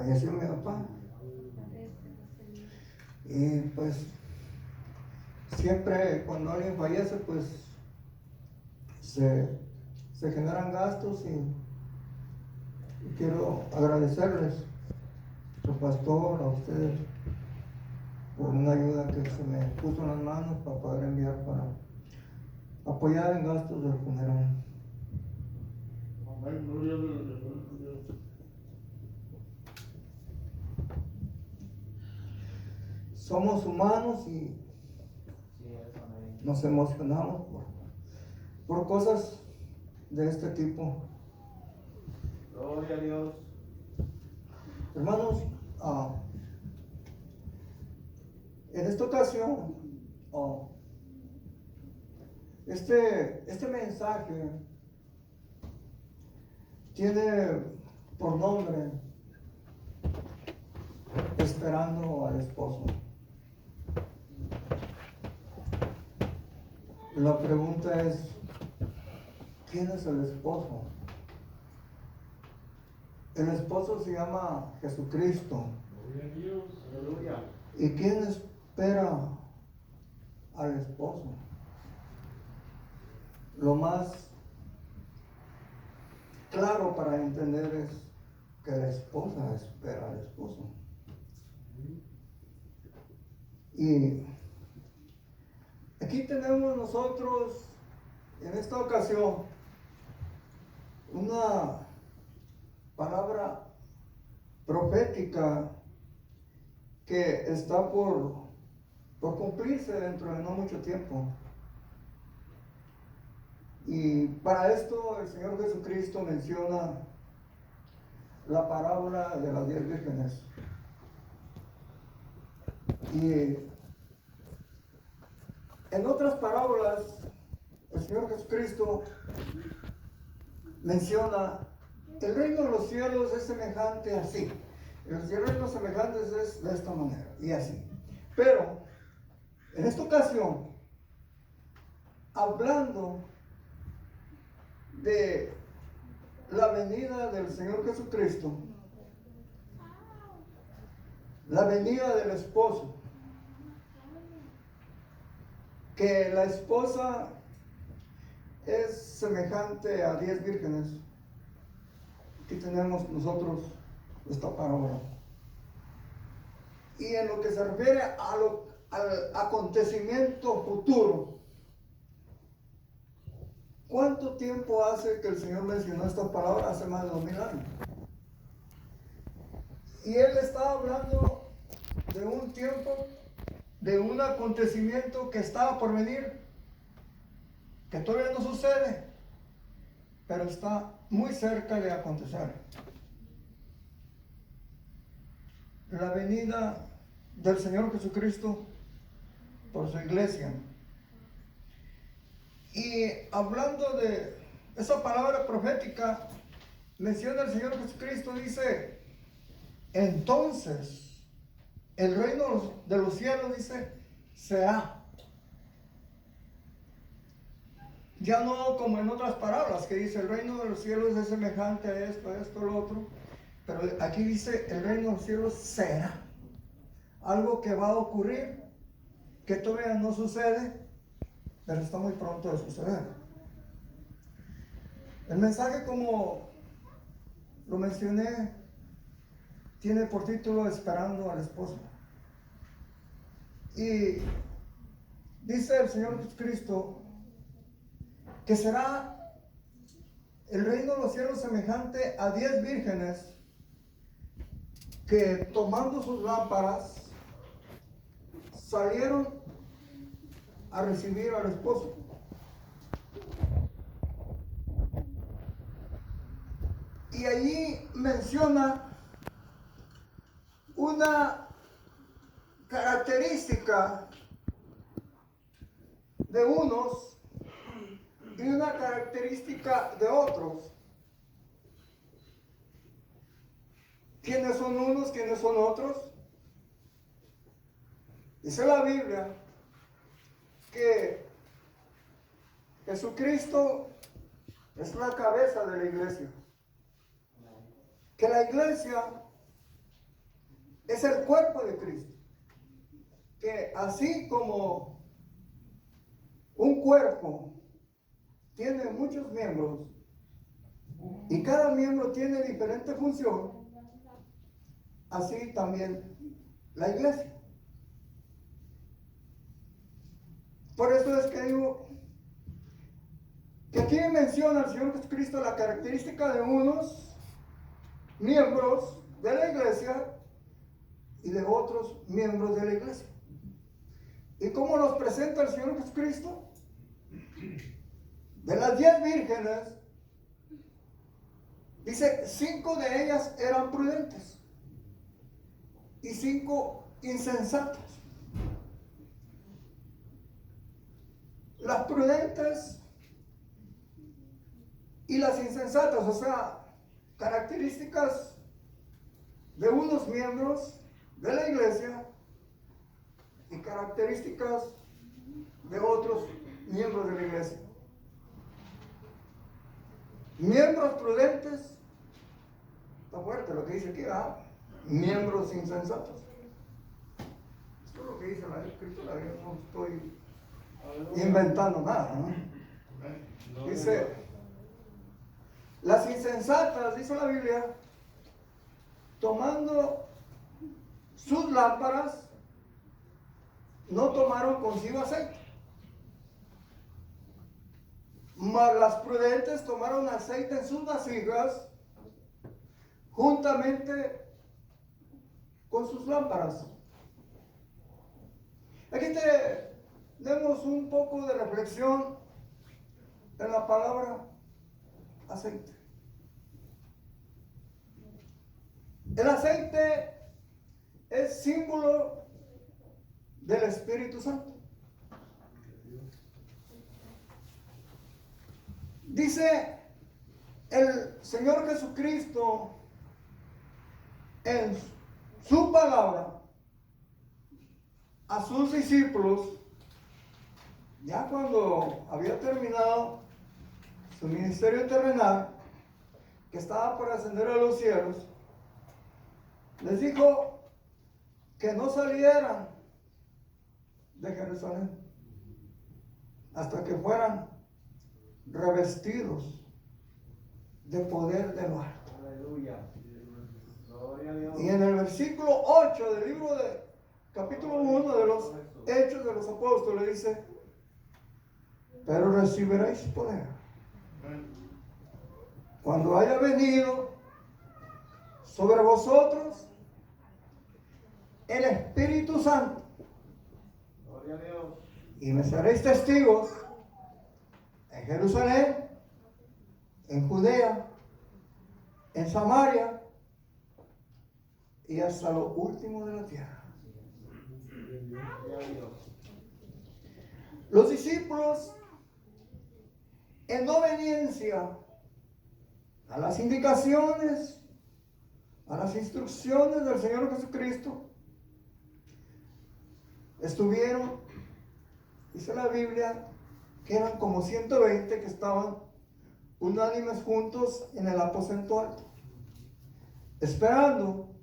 falleció mi papá. Y pues siempre cuando alguien fallece, pues se generan gastos y quiero agradecerles, al pastor, a ustedes, por una ayuda que se me puso en las manos para poder enviar para apoyar en gastos del funeral. Amén, gloria a Dios. Somos humanos y nos emocionamos por cosas de este tipo. Gloria a Dios. Hermanos, en esta ocasión, este mensaje tiene por nombre Esperando al esposo. La pregunta es, ¿quién es el esposo? El esposo se llama Jesucristo. Gloria a Dios. Aleluya. ¿Y quién espera al esposo? Lo más claro para entender es que la esposa espera al esposo. Y aquí tenemos nosotros, en esta ocasión, una palabra profética que está por cumplirse dentro de no mucho tiempo. Y para esto el Señor Jesucristo menciona la parábola de las 10 vírgenes. Y en otras parábolas, el Señor Jesucristo menciona, el reino de los cielos es semejante así. El reino semejante es de esta manera, y así. Pero, en esta ocasión, hablando de la venida del Señor Jesucristo, la venida del esposo, que la esposa es semejante a 10 vírgenes. Aquí tenemos nosotros esta parábola. Y en lo que se refiere al acontecimiento futuro, ¿cuánto tiempo hace que el Señor mencionó esta palabra? Hace más de 2000 años. Y Él estaba hablando de un tiempo, de un acontecimiento que estaba por venir, que todavía no sucede, pero está muy cerca de acontecer. La venida del Señor Jesucristo por su iglesia. Y hablando de esa palabra profética, menciona el Señor Jesucristo, dice, entonces el reino de los cielos, dice, será. Ya no como en otras palabras que dice el reino de los cielos es semejante a esto, lo otro. Pero aquí dice el reino de los cielos será. Algo que va a ocurrir, que todavía no sucede, pero está muy pronto de suceder. El mensaje, como lo mencioné, tiene por título Esperando al esposo. Y dice el Señor Jesucristo que será el reino de los cielos semejante a 10 vírgenes que, tomando sus lámparas, salieron a recibir al esposo. Y allí menciona una característica de unos y una característica de otros. ¿Quiénes son unos? ¿Quiénes son otros? Dice la Biblia que Jesucristo es la cabeza de la iglesia. Que la iglesia es el cuerpo de Cristo. Que así como un cuerpo tiene muchos miembros y cada miembro tiene diferente función, así también la iglesia. Por eso es que digo que aquí menciona el Señor Jesucristo la característica de unos miembros de la iglesia y de otros miembros de la iglesia. ¿Y cómo nos presenta el Señor Jesucristo? De las 10 vírgenes, dice, 5 de ellas eran prudentes y 5 insensatas. Las prudentes y las insensatas, o sea, características de unos miembros de la iglesia y características de otros miembros de la iglesia. Miembros prudentes, está fuerte lo que dice aquí, ¿verdad? Miembros insensatos. Esto es lo que dice la escritura, yo no estoy inventando nada, ¿no? Dice, las insensatas, dice la Biblia, tomando sus lámparas, no tomaron consigo aceite. Mas las prudentes tomaron aceite en sus vasijas, juntamente con sus lámparas. Aquí tenemos un poco de reflexión en la palabra aceite. El aceite es símbolo del Espíritu Santo. Dice el Señor Jesucristo en su palabra a sus discípulos, ya cuando había terminado su ministerio terrenal, que estaba por ascender a los cielos, les dijo que no salieran de Jerusalén hasta que fueran revestidos de poder de lo alto. Aleluya. Gloria a Dios. Y en el versículo 8 del libro de capítulo 1 de los Hechos de los Apóstoles dice, pero recibiréis poder cuando haya venido sobre vosotros el Espíritu Santo, Gloria a Dios. y me seréis testigos en Jerusalén, en Judea, en Samaria y hasta lo último de la tierra. Gloria a Dios. Los discípulos, en obediencia a las indicaciones, a las instrucciones del Señor Jesucristo, estuvieron, dice la Biblia, que eran como 120 que estaban unánimes juntos en el aposento alto, esperando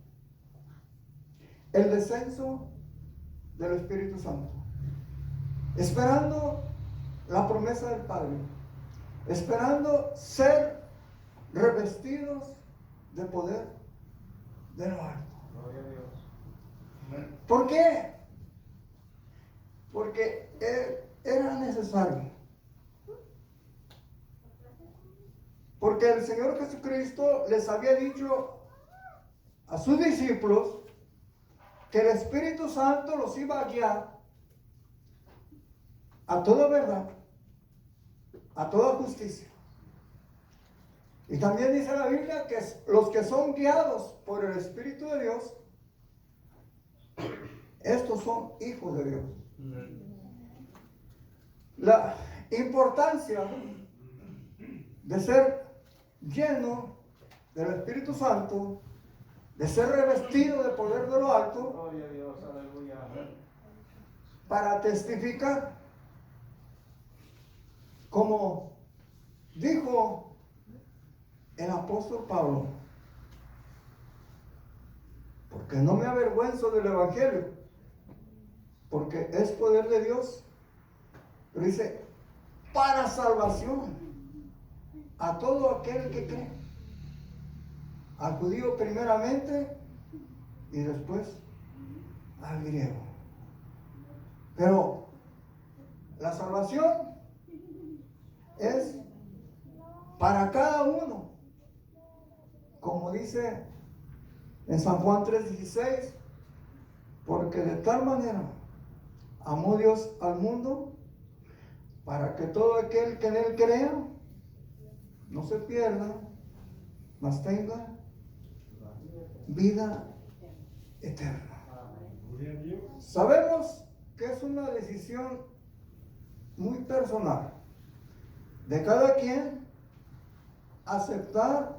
el descenso del Espíritu Santo, esperando la promesa del Padre, esperando ser revestidos de poder de lo alto. Gloria a Dios. ¿Por qué? Porque era necesario. Porque el Señor Jesucristo les había dicho a sus discípulos que el Espíritu Santo los iba a guiar a toda verdad, a toda justicia. Y también dice la Biblia que los que son guiados por el Espíritu de Dios, estos son hijos de Dios. La importancia de ser lleno del Espíritu Santo, de ser revestido de poder de lo alto, Gloria a Dios. Aleluya. para testificar, como dijo el apóstol Pablo, porque no me avergüenzo del Evangelio, porque es poder de Dios. Pero dice, para salvación a todo aquel que cree, al judío primeramente y después al griego. Pero la salvación es para cada uno, como dice en San Juan 3:16, porque de tal manera amó Dios al mundo, para que todo aquel que en él crea no se pierda, mas tenga vida eterna. Sabemos que es una decisión muy personal de cada quien aceptar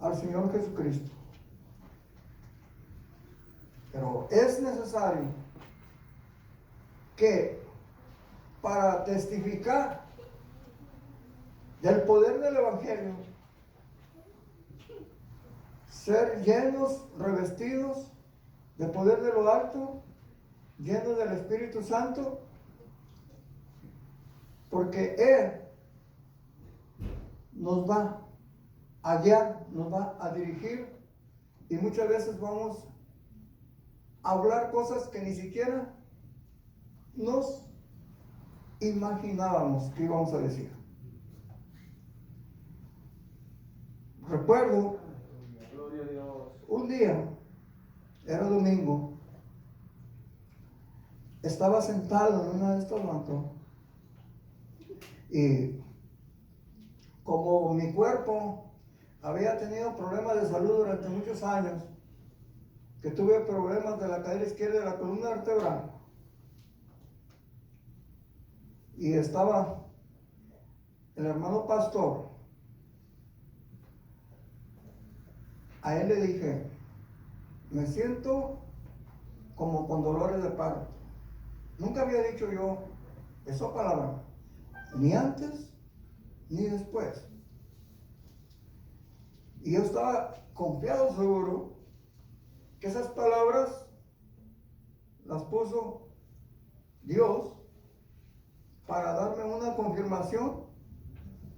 al Señor Jesucristo. Pero es necesario que para testificar del poder del Evangelio, ser llenos, revestidos del poder de lo alto, llenos del Espíritu Santo, porque Él nos va a guiar, nos va a dirigir, y muchas veces vamos a hablar cosas que ni siquiera nos imaginábamos que íbamos a decir. Recuerdo Gloria a Dios. un día, era domingo, estaba sentado en una de estas bancas y como mi cuerpo había tenido problemas de salud durante muchos años, que tuve problemas de la cadera izquierda y de la columna vertebral, y estaba el hermano pastor, a él le dije, me siento como con dolores de parto. Nunca había dicho yo esa palabra, ni antes ni después. Y yo estaba confiado, seguro, que esas palabras las puso Dios para darme una confirmación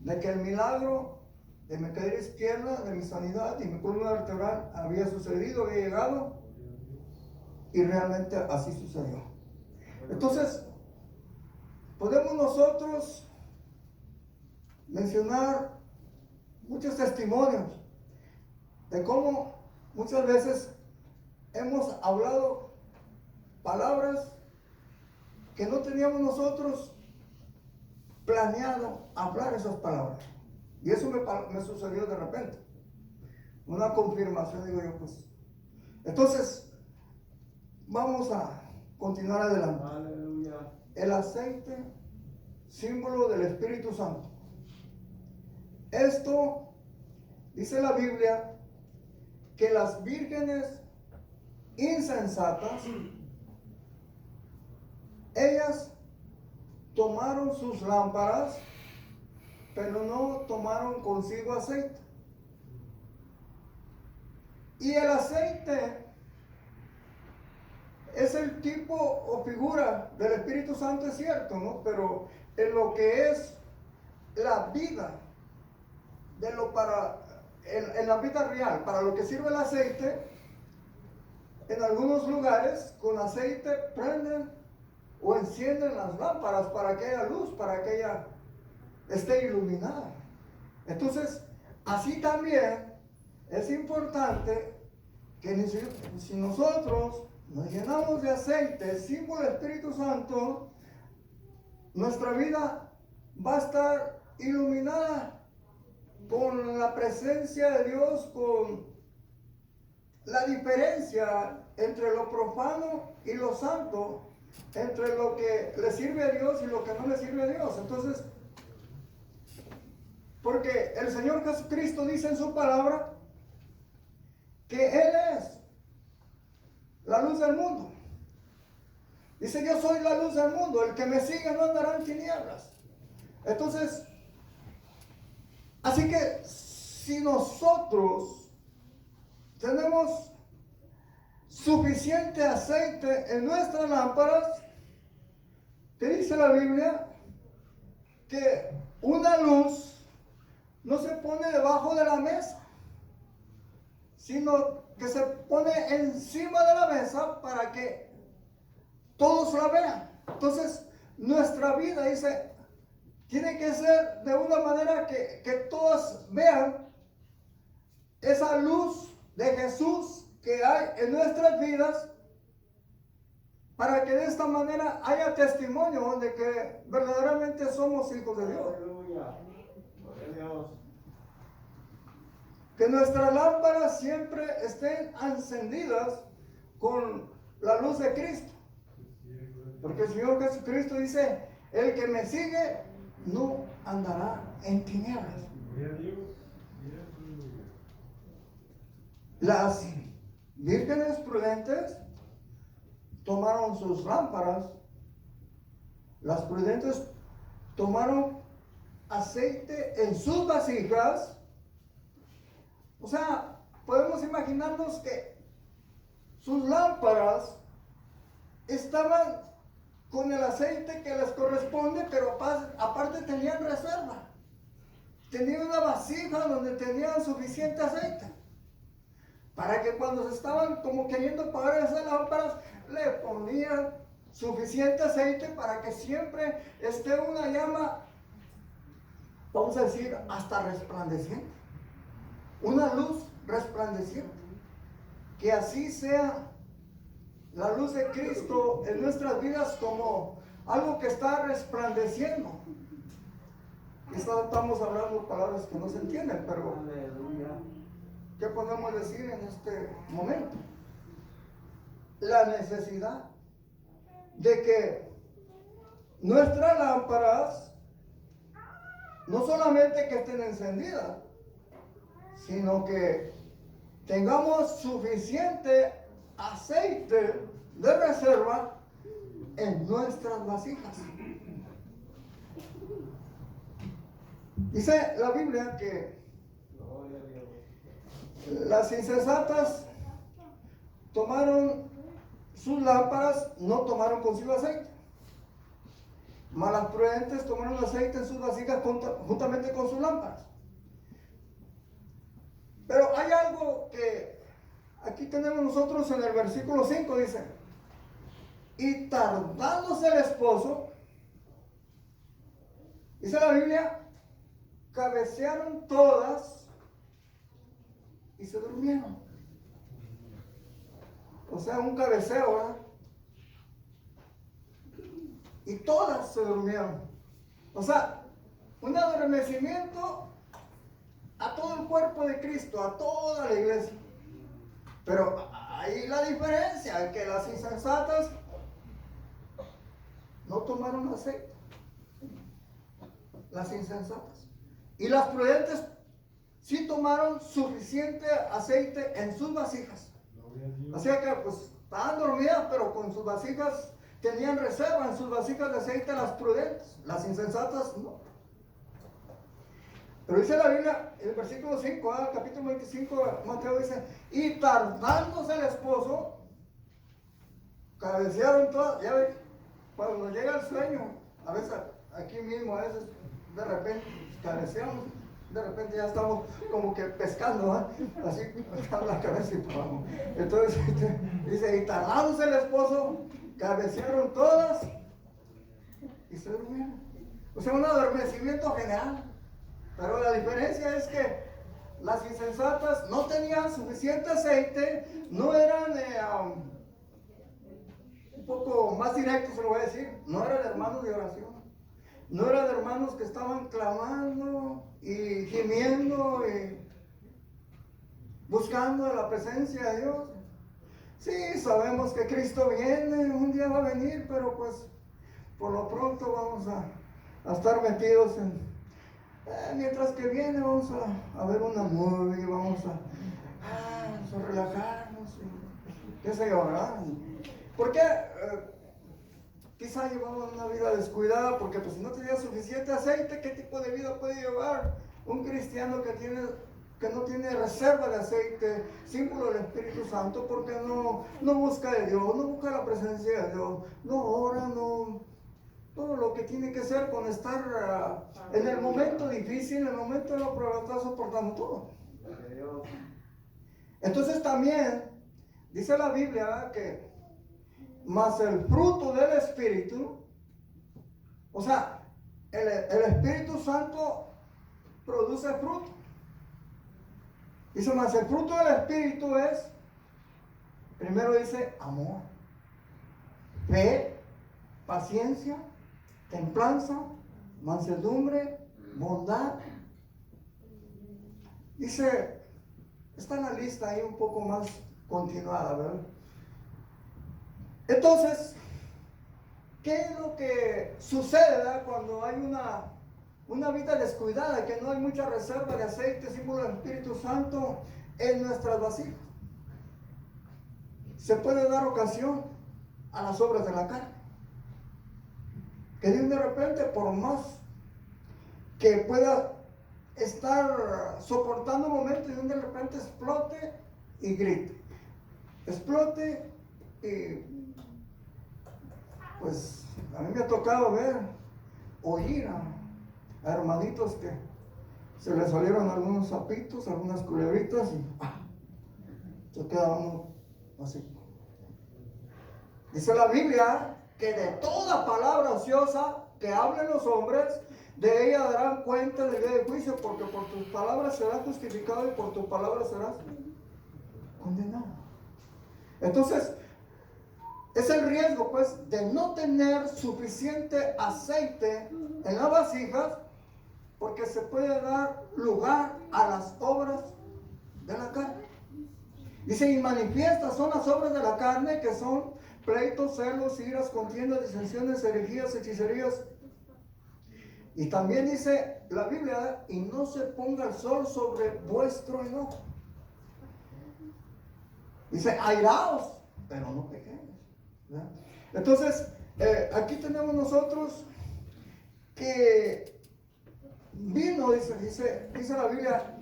de que el milagro de mi cadera izquierda, de mi sanidad y mi columna vertebral había sucedido, había llegado, y realmente así sucedió. Entonces, podemos nosotros mencionar muchos testimonios de cómo muchas veces hemos hablado palabras que no teníamos nosotros planeado hablar esas palabras. Y eso me sucedió de repente. Una confirmación, digo yo, pues. Entonces, vamos a continuar adelante. Aleluya. El aceite, símbolo del Espíritu Santo. Esto, dice la Biblia, que las vírgenes insensatas, ellas tomaron sus lámparas, pero no tomaron consigo aceite. Y el aceite es el tipo o figura del Espíritu Santo, es cierto, ¿no? Pero en lo que es la vida, en la vida real, para lo que sirve el aceite, en algunos lugares con aceite prenden o encienden las lámparas para que haya luz, para que ella esté iluminada. Entonces, así también es importante que si nosotros nos llenamos de aceite, símbolo del Espíritu Santo, nuestra vida va a estar iluminada con la presencia de Dios, con la diferencia entre lo profano y lo santo, entre lo que le sirve a Dios y lo que no le sirve a Dios. Entonces, porque el Señor Jesucristo dice en su palabra que Él es la luz del mundo. Dice, yo soy la luz del mundo, el que me sigue no andará en tinieblas. Entonces, así que si nosotros tenemos suficiente aceite en nuestras lámparas, que dice la Biblia que una luz no se pone debajo de la mesa, sino que se pone encima de la mesa para que todos la vean. Entonces, nuestra vida, dice, tiene que ser de una manera que todos vean esa luz de Jesús que hay en nuestras vidas, para que de esta manera haya testimonio de que verdaderamente somos hijos de Dios. Aleluya. Gloria a Dios. Que nuestras lámparas siempre estén encendidas con la luz de Cristo. Porque el Señor Jesucristo dice, el que me sigue no andará en tinieblas. Las vírgenes prudentes tomaron sus lámparas, las prudentes tomaron aceite en sus vasijas. O sea, podemos imaginarnos que sus lámparas estaban con el aceite que les corresponde, pero aparte tenían reserva. Tenían una vasija donde tenían suficiente aceite, para que cuando se estaban como queriendo apagar esas lámparas, le ponían suficiente aceite para que siempre esté una llama, vamos a decir, hasta resplandeciente. Una luz resplandeciente. Que así sea la luz de Cristo en nuestras vidas, como algo que está resplandeciendo. Estamos hablando palabras que no se entienden, pero Aleluya. ¿qué podemos decir en este momento? La necesidad de que nuestras lámparas no solamente que estén encendidas, sino que tengamos suficiente aceite de reserva en nuestras vasijas. Dice la Biblia que Gloria a Dios. las insensatas tomaron sus lámparas, no tomaron consigo aceite. Mas las prudentes tomaron aceite en sus vasijas juntamente con sus lámparas. Pero hay algo que aquí tenemos nosotros en el versículo 5, dice: y tardándose el esposo, dice la Biblia, cabecearon todas y se durmieron. O sea, un cabeceo, ¿verdad? Y todas se durmieron. O sea, un adormecimiento a todo el cuerpo de Cristo, a toda la iglesia. Pero ahí la diferencia, que las insensatas no tomaron aceite. Las insensatas. Y las prudentes sí tomaron suficiente aceite en sus vasijas. Así que pues estaban dormidas, pero con sus vasijas tenían reserva en sus vasijas de aceite las prudentes. Las insensatas no. Pero dice la Biblia, el versículo 5, capítulo 25, Mateo dice: y tardándose el esposo, cabecearon todas. Ya ven, cuando nos llega el sueño, a veces aquí mismo, a veces de repente cabeceamos, de repente ya estamos como que pescando, así con la cabeza y para abajo. Entonces dice: y tardándose el esposo, cabecearon todas y se durmieron. O sea, un adormecimiento general. Pero la diferencia es que las insensatas no tenían suficiente aceite, no eran, un poco más directo se lo voy a decir, no eran hermanos de oración, no eran hermanos que estaban clamando y gimiendo y buscando la presencia de Dios. Sí, sabemos que Cristo viene, un día va a venir, pero pues por lo pronto vamos a estar metidos en... mientras que viene vamos a ver una movie, vamos a relajarnos, qué sé yo, ¿verdad? ¿Por qué? Quizá llevamos una vida descuidada, porque pues si no tenía suficiente aceite, ¿qué tipo de vida puede llevar un cristiano que tiene que no tiene reserva de aceite, símbolo del Espíritu Santo, porque no busca de Dios, no busca la presencia de Dios, no ora, no, todo lo que tiene que ser con estar en el momento difícil, en el momento de la prueba, está soportando todo. Entonces también dice la Biblia que más el fruto del Espíritu, o sea, el Espíritu Santo produce fruto. Dice, más el fruto del Espíritu es, primero dice, amor, fe, paciencia, templanza, mansedumbre, bondad. Dice, está en la lista ahí un poco más continuada, ¿verdad? Entonces, ¿qué es lo que sucede, ¿verdad?, cuando hay una vida descuidada, que no hay mucha reserva de aceite, símbolo del Espíritu Santo en nuestras vasijas? Se puede dar ocasión a las obras de la carne, que de repente, por más que pueda estar soportando un momento, y de repente explote y grite, explote y pues a mí me ha tocado ver, oír a hermanitos que se les salieron algunos sapitos, algunas culebritas y se queda uno así. Dice la Biblia que de toda palabra ociosa que hablen los hombres, de ella darán cuenta en el día de juicio, porque por tus palabras serás justificado y por tus palabras serás condenado. Entonces, es el riesgo, pues, de no tener suficiente aceite en las vasijas, porque se puede dar lugar a las obras de la carne. Dice, y manifiestas son las obras de la carne, que son pleitos, celos, iras, contiendas, disensiones, herejías, hechicerías. Y también dice la Biblia, y no se ponga el sol sobre vuestro enojo. Dice, airaos, pero no pequéis. Entonces, aquí tenemos nosotros que vino, dice la Biblia,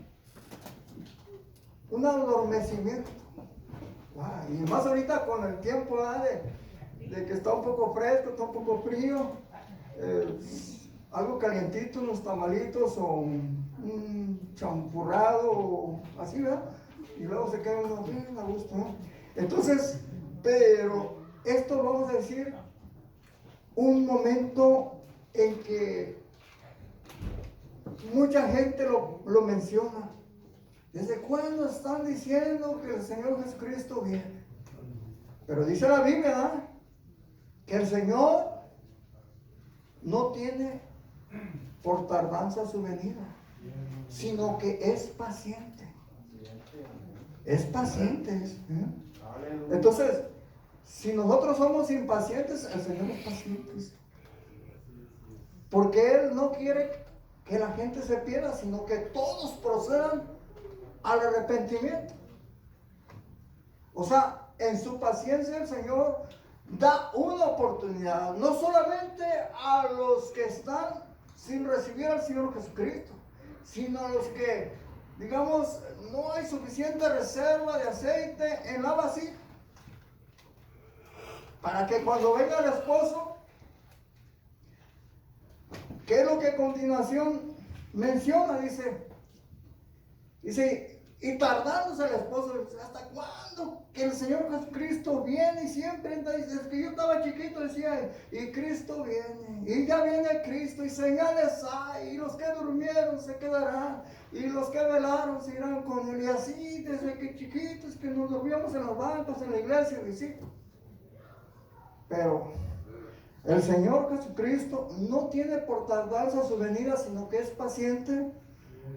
un adormecimiento. Y más ahorita con el tiempo de que está un poco fresco, está un poco frío, algo calientito, unos tamalitos o un champurrado, o así, ¿verdad? Y luego se queda uno bien a gusto, ¿no? Entonces, pero esto vamos a decir un momento en que mucha gente lo menciona. ¿Desde cuándo están diciendo que el Señor Jesucristo viene? Pero dice la Biblia, ¿verdad?, que el Señor no tiene por tardanza su venida, sino que es paciente. Es paciente. Entonces, si nosotros somos impacientes, el Señor es paciente. Porque Él no quiere que la gente se pierda, sino que todos procedan al arrepentimiento. O sea, en su paciencia el Señor da una oportunidad, no solamente a los que están sin recibir al Señor Jesucristo, sino a los que, digamos, no hay suficiente reserva de aceite en la vasija, para que cuando venga el esposo, ¿qué es lo que a continuación menciona? Dice, y tardándose el esposo, ¿hasta cuándo? Que el Señor Jesucristo viene y siempre. Entonces, es que yo estaba chiquito, decía, y Cristo viene, y ya viene Cristo, y señales hay, y los que durmieron se quedarán, y los que velaron se irán con Él. Y así, desde que chiquitos, que nos dormíamos en los bancos, en la iglesia, y sí. Pero el Señor Jesucristo no tiene por tardanza su venida, sino que es paciente,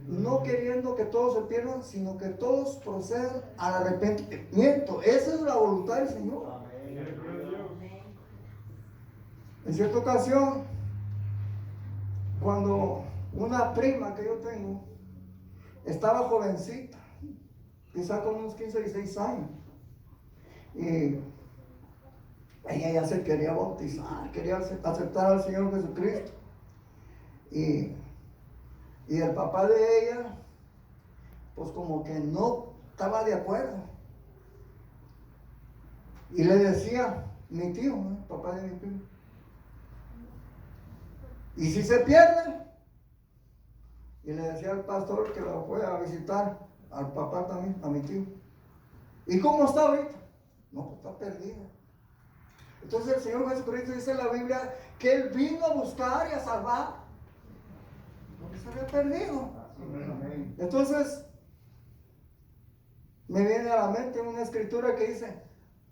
no queriendo que todos se pierdan, sino que todos procedan al arrepentimiento. Esa es la voluntad del Señor. En cierta ocasión, cuando una prima que yo tengo estaba jovencita, quizá con unos 15 y 16 años, y ella ya se quería bautizar, quería aceptar al Señor Jesucristo. Y el papá de ella pues como que no estaba de acuerdo. Y le decía, mi tío, ¿no? Papá de mi tío, ¿y si se pierde? Y le decía al pastor que lo fue a visitar, al papá también, a mi tío. ¿Y cómo está ahorita? No, pues está perdido. Entonces el Señor Jesucristo dice en la Biblia que Él vino a buscar y a salvar lo que se había perdido. Amén. Entonces, me viene a la mente una escritura que dice,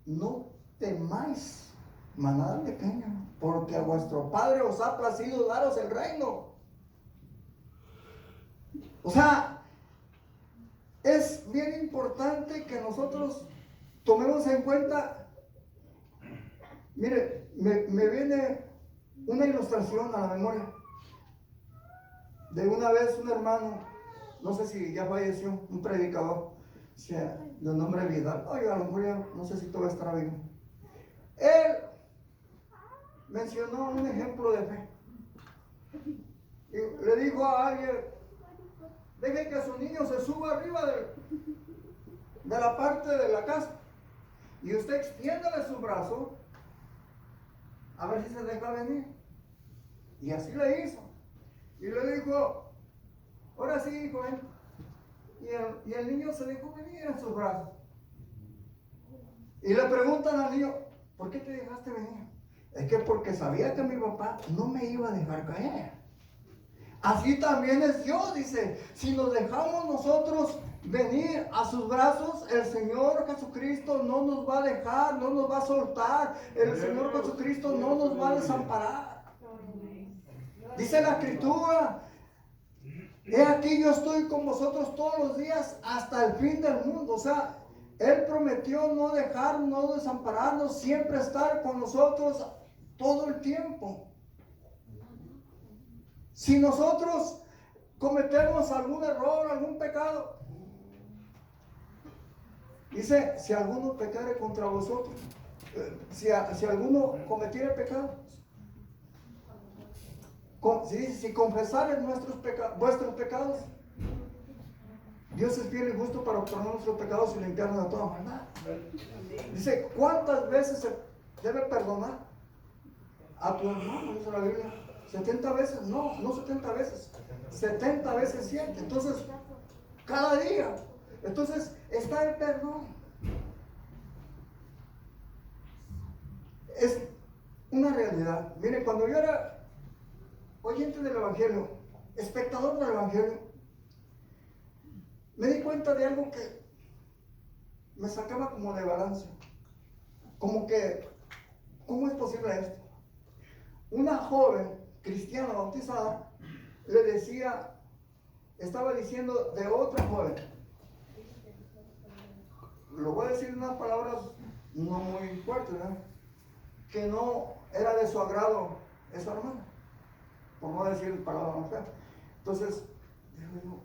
no temáis, manada pequeña, porque a vuestro Padre os ha placido daros el reino. O sea, es bien importante que nosotros tomemos en cuenta. Mire, me viene una ilustración a la memoria de una vez un hermano, no sé si ya falleció, un predicador, o sea, de nombre Vidal. Oye, a lo mejor ya no sé si todavía estará vivo. Él mencionó un ejemplo de fe. Y le dijo a alguien, deje que su niño se suba arriba de la parte de la casa y usted extiéndale su brazo a ver si se deja venir. Y así le hizo. Y le dijo, ahora sí, hijo, ven. Y el niño se dejó venir en sus brazos. Y le preguntan al niño, ¿por qué te dejaste venir? Es que porque sabía que mi papá no me iba a dejar caer. Así también es Dios, dice, si nos dejamos nosotros venir a sus brazos, el Señor Jesucristo no nos va a dejar, no nos va a soltar, el Señor Jesucristo no nos va a desamparar. Dice la Escritura, he aquí yo estoy con vosotros todos los días hasta el fin del mundo. O sea, Él prometió no dejarnos, no desampararnos, siempre estar con nosotros todo el tiempo. Si nosotros cometemos algún error, algún pecado, dice, si alguno pecare contra vosotros, si alguno cometiere pecado, si confesares vuestros pecados, Dios es fiel y justo para perdonar nuestros pecados y limpiarnos de toda maldad. Dice, ¿cuántas veces se debe perdonar a tu hermano? Dice la Biblia. 70 veces, no 70 veces, 70 veces 7. Entonces, cada día. Entonces, está el perdón. Es una realidad. Miren, cuando yo era oyente del Evangelio, espectador del Evangelio, me di cuenta de algo que me sacaba como de balance. Como que, ¿cómo es posible esto? Una joven cristiana bautizada le decía, estaba diciendo de otra joven, lo voy a decir en unas palabras no muy fuertes, ¿verdad? Que no era de su agrado esa hermana, por no decir palabras más feas. Entonces, digo yo,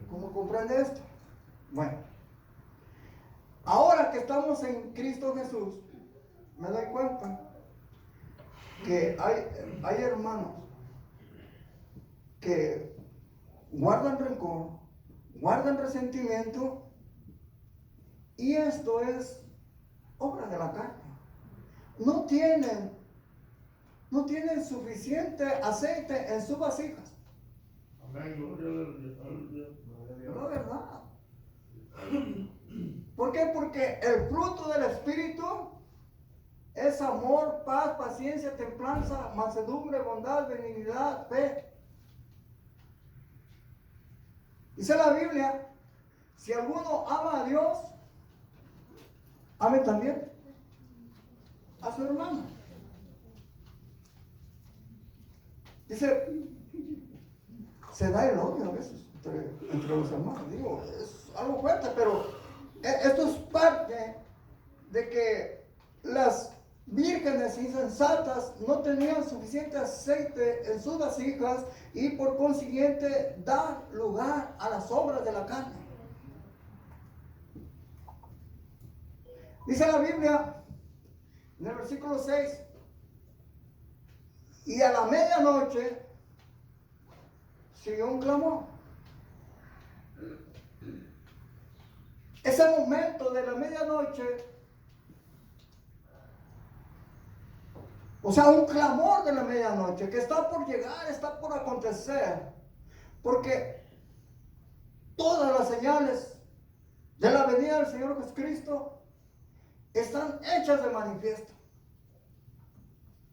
¿cómo comprende esto? Bueno, ahora que estamos en Cristo Jesús, me doy cuenta que hay hermanos que guardan rencor, guardan resentimiento, y esto es obra de la carne. No tienen suficiente aceite en sus vasijas. Amén, gloria a Dios. No es verdad. ¿Por qué? Porque el fruto del Espíritu es amor, paz, paciencia, templanza, mansedumbre, bondad, benignidad, fe. Dice la Biblia, si alguno ama a Dios, ame también a su hermano. Dice, se da el odio a veces entre los hermanos. Digo, es algo fuerte, pero esto es parte de que las vírgenes insensatas no tenían suficiente aceite en sus vasijas y por consiguiente dan lugar a las obras de la carne. Dice la Biblia en el versículo 6, y a la medianoche siguió un clamor. Ese momento de la medianoche, o sea, un clamor de la medianoche que está por llegar, está por acontecer, porque todas las señales de la venida del Señor Jesucristo están hechas de manifiesto.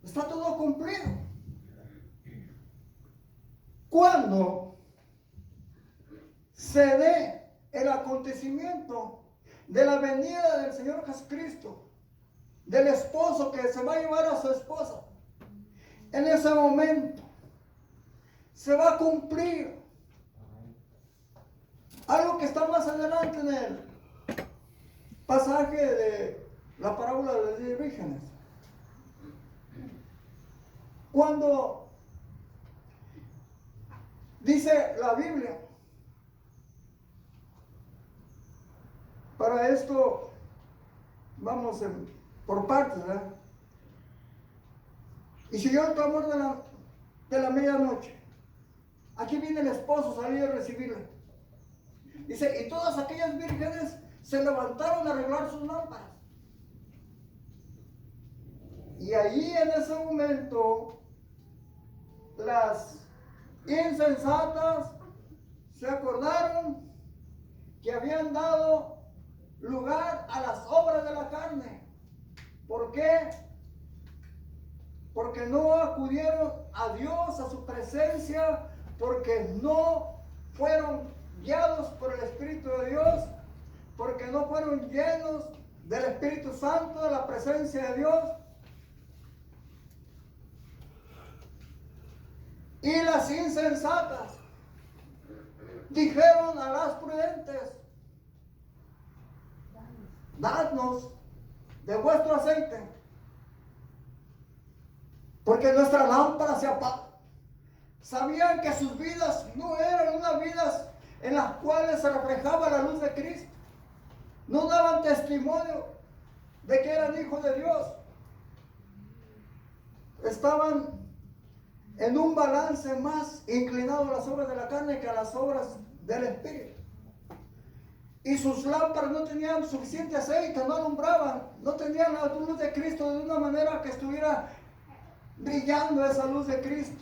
Está todo cumplido. Cuando se dé el acontecimiento de la venida del Señor Jesucristo, del esposo que se va a llevar a su esposa, en ese momento se va a cumplir algo que está más adelante en el pasaje de la parábola de los 10 vírgenes. Cuando dice la Biblia, para esto vamos por partes, ¿verdad? Y siguió el clamor de la medianoche. Aquí viene el esposo, salió a recibirla. Dice, y todas aquellas vírgenes se levantaron a arreglar sus lámparas. Y ahí en ese momento, las insensatas se acordaron que habían dado lugar a las obras de la carne. ¿Por qué? Porque no acudieron a Dios, a su presencia, porque no fueron guiados por el Espíritu de Dios, porque no fueron llenos del Espíritu Santo, de la presencia de Dios. Y las insensatas dijeron a las prudentes, dadnos de vuestro aceite, porque nuestra lámpara se apaga. Sabían que sus vidas no eran unas vidas en las cuales se reflejaba la luz de Cristo. No daban testimonio de que eran hijos de Dios. Estaban en un balance más inclinado a las obras de la carne que a las obras del Espíritu. Y sus lámparas no tenían suficiente aceite, no alumbraban, no tenían la luz de Cristo de una manera que estuviera brillando esa luz de Cristo.